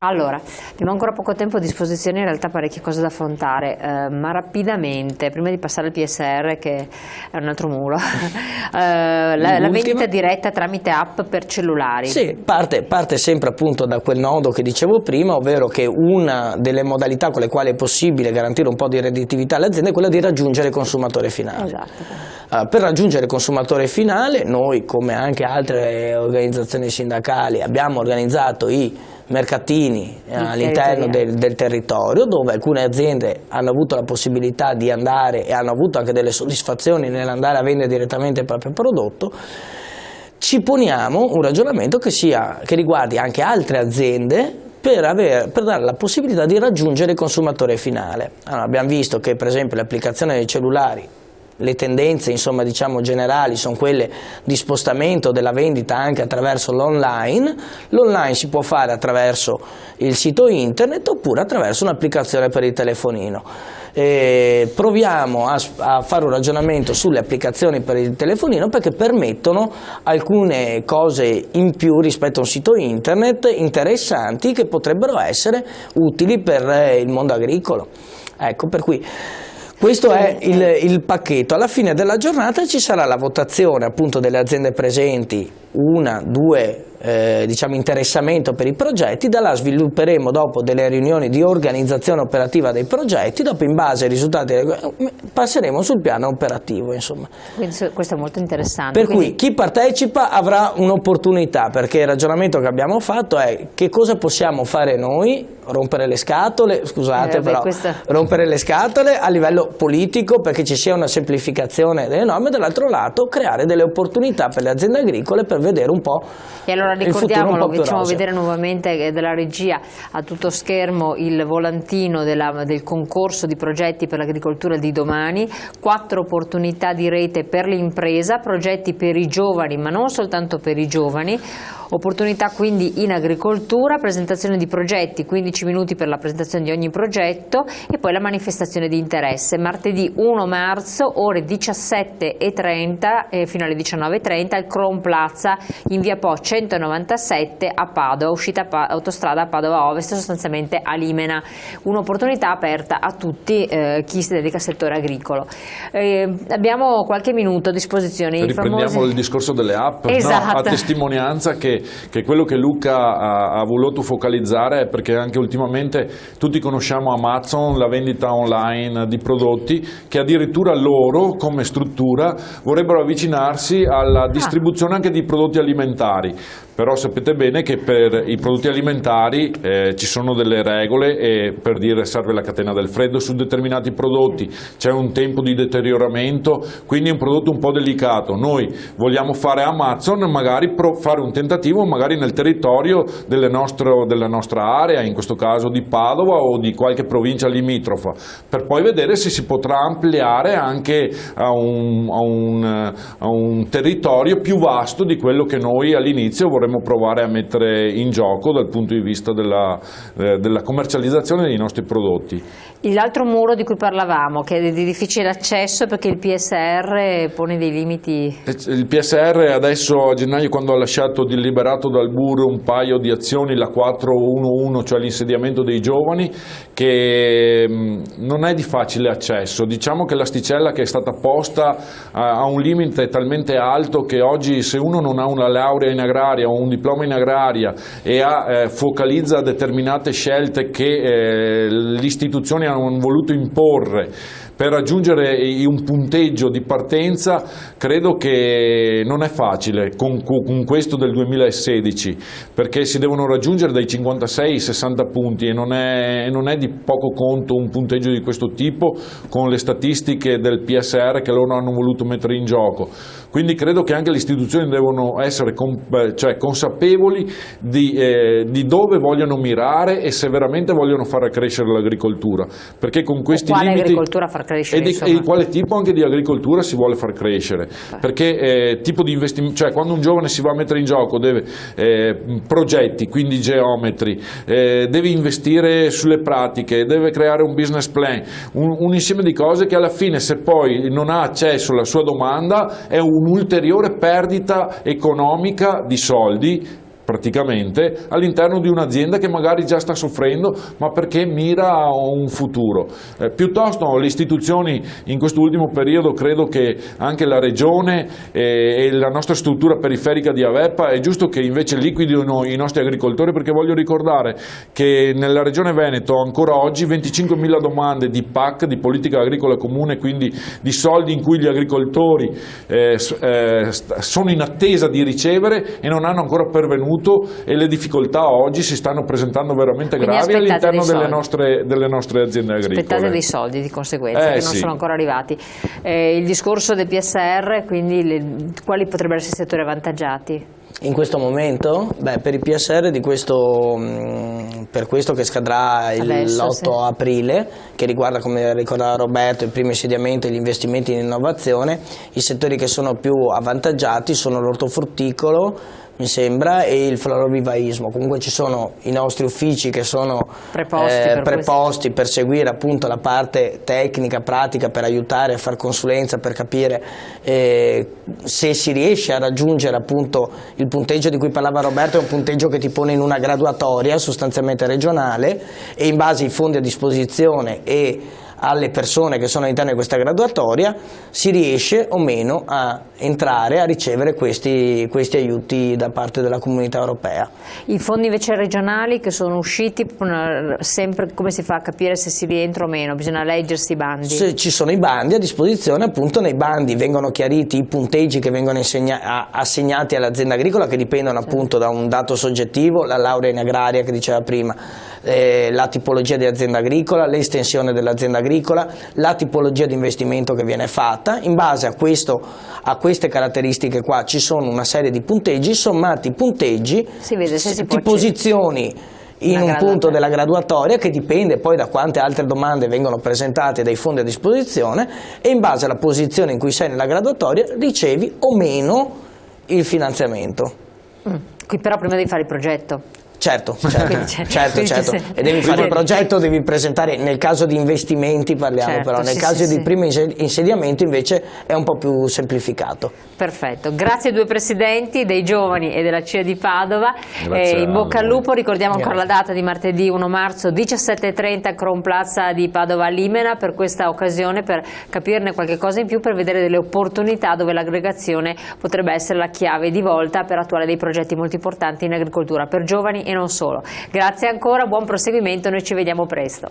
Allora, abbiamo ancora poco tempo a disposizione, in realtà parecchie cose da affrontare, ma rapidamente, prima di passare al PSR che è un altro muro, la vendita diretta tramite app per cellulari. Sì, parte sempre appunto da quel nodo che dicevo prima, ovvero che una delle modalità con le quali è possibile garantire un po' di redditività alle aziende è quella di raggiungere il consumatore finale. Esatto. Per raggiungere il consumatore finale noi, come anche altre organizzazioni sindacali, abbiamo organizzato i mercatini all'interno del territorio, dove alcune aziende hanno avuto la possibilità di andare e hanno avuto anche delle soddisfazioni nell'andare a vendere direttamente il proprio prodotto. Ci poniamo un ragionamento che riguardi anche altre aziende per dare la possibilità di raggiungere il consumatore finale. Allora, abbiamo visto che per esempio le applicazioni dei cellulari, le tendenze insomma diciamo generali sono quelle di spostamento della vendita anche attraverso l'online. L'online si può fare attraverso il sito internet oppure attraverso un'applicazione per il telefonino. Proviamo a fare un ragionamento sulle applicazioni per il telefonino, perché permettono alcune cose in più rispetto a un sito internet interessanti che potrebbero essere utili per il mondo agricolo. Ecco, per cui questo è il pacchetto. Alla fine della giornata ci sarà la votazione appunto delle aziende presenti, una, due, diciamo interessamento per i progetti. Da là svilupperemo dopo delle riunioni di organizzazione operativa dei progetti, dopo in base ai risultati passeremo sul piano operativo insomma. Quindi questo è molto interessante. Per cui chi partecipa avrà un'opportunità, perché il ragionamento che abbiamo fatto è che cosa possiamo fare noi, rompere le scatole, scusate rompere le scatole a livello politico perché ci sia una semplificazione delle norme, dall'altro lato creare delle opportunità per le aziende agricole per vedere un po'. E allora ricordiamolo, facciamo vedere nuovamente dalla regia a tutto schermo il volantino del concorso di progetti per l'agricoltura di domani. 4 opportunità di rete per l'impresa, progetti per i giovani ma non soltanto per i giovani. Opportunità quindi in agricoltura, presentazione di progetti, 15 minuti per la presentazione di ogni progetto e poi la manifestazione di interesse. Martedì 1 marzo, ore 17:30 fino alle 19:30 al Cron Plaza in via Po 197 a Padova, uscita autostrada a Padova Ovest, sostanzialmente a Limena. Un'opportunità aperta a tutti chi si dedica al settore agricolo. Abbiamo qualche minuto a disposizione. Riprendiamo il discorso delle app, esatto. A testimonianza che quello che Luca ha voluto focalizzare è perché anche ultimamente tutti conosciamo Amazon, la vendita online di prodotti, che addirittura loro come struttura vorrebbero avvicinarsi alla distribuzione anche di prodotti alimentari. Però sapete bene che per i prodotti alimentari ci sono delle regole e per dire serve la catena del freddo su determinati prodotti, c'è un tempo di deterioramento, quindi è un prodotto un po' delicato. Noi vogliamo fare Amazon, magari fare un tentativo magari nel territorio della nostra area, in questo caso di Padova o di qualche provincia limitrofa, per poi vedere se si potrà ampliare anche a un territorio più vasto di quello che noi all'inizio vorremmo provare a mettere in gioco dal punto di vista della commercializzazione dei nostri prodotti. L'altro muro di cui parlavamo, che è di difficile accesso perché il PSR pone dei limiti. Il PSR adesso a gennaio, quando ha lasciato deliberato dal BUR un paio di azioni, la 411, cioè l'insediamento dei giovani, che non è di facile accesso. Diciamo che l'asticella che è stata posta ha un limite talmente alto che oggi, se uno non ha una laurea in agraria o un diploma in agraria e focalizza determinate scelte che le istituzioni hanno voluto imporre per raggiungere un punteggio di partenza, credo che non è facile con questo del 2016, perché si devono raggiungere dai 56 ai 60 punti e non è di poco conto un punteggio di questo tipo con le statistiche del PSR che loro hanno voluto mettere in gioco. Quindi credo che anche le istituzioni devono essere consapevoli di dove vogliono mirare e se veramente vogliono far crescere l'agricoltura, perché con questi limiti agricoltura far crescere, e di quale tipo anche di agricoltura si vuole far crescere, perché tipo di investimento, cioè quando un giovane si va a mettere in gioco deve progetti, quindi geometri, deve investire sulle pratiche, deve creare un business plan, un insieme di cose che alla fine, se poi non ha accesso alla sua domanda, è un'ulteriore perdita economica di soldi praticamente all'interno di un'azienda che magari già sta soffrendo, ma perché mira a un futuro. Piuttosto le istituzioni in questo ultimo periodo, credo che anche la Regione e la nostra struttura periferica di Avepa è giusto che invece liquidino i nostri agricoltori, perché voglio ricordare che nella Regione Veneto ancora oggi 25.000 domande di PAC, di politica agricola comune, quindi di soldi in cui gli agricoltori sono in attesa di ricevere e non hanno ancora pervenuto, e le difficoltà oggi si stanno presentando veramente gravi all'interno delle nostre aziende agricole. Aspettate dei soldi di conseguenza che non sono ancora arrivati. Il discorso del PSR, quindi quali potrebbero essere i settori avvantaggiati? In questo momento? Beh, per il PSR per questo che scadrà l'8 aprile, che riguarda, come ricordava Roberto, il primo insediamento e gli investimenti in innovazione, i settori che sono più avvantaggiati sono l'ortofrutticolo, mi sembra, e il florovivaismo. Comunque ci sono i nostri uffici che sono preposti per seguire appunto la parte tecnica, pratica, per aiutare a far consulenza, per capire se si riesce a raggiungere appunto il punteggio di cui parlava Roberto. È un punteggio che ti pone in una graduatoria sostanzialmente regionale, e in base ai fondi a disposizione e alle persone che sono all'interno di questa graduatoria si riesce o meno a entrare a ricevere questi aiuti da parte della Comunità Europea. I fondi invece regionali che sono usciti, sempre come si fa a capire se si rientra o meno? Bisogna leggersi i bandi? Ci sono i bandi a disposizione, appunto nei bandi vengono chiariti i punteggi che vengono assegnati all'azienda agricola, che dipendono appunto da un dato soggettivo, la laurea in agraria che diceva prima, la tipologia di azienda agricola, l'estensione dell'azienda agricola, la tipologia di investimento che viene fatta. In base a queste caratteristiche qua ci sono una serie di punteggi, sommati punteggi ti posizioni in un punto della graduatoria, che dipende poi da quante altre domande vengono presentate dai fondi a disposizione, e in base alla posizione in cui sei nella graduatoria ricevi o meno il finanziamento. Qui però prima devi fare il progetto. Certo. E devi fare il progetto, devi presentare, nel caso di investimenti parliamo, però nel caso di primo insediamento invece è un po' più semplificato. Perfetto, grazie ai due presidenti dei giovani e della CIA di Padova, in bocca al lupo. Ricordiamo ancora la data di martedì 1 marzo 17:30 Crown Plaza di Padova Limena, per questa occasione, per capirne qualche cosa in più, per vedere delle opportunità dove l'aggregazione potrebbe essere la chiave di volta per attuare dei progetti molto importanti in agricoltura per giovani e non solo. Grazie ancora, buon proseguimento, noi ci vediamo presto.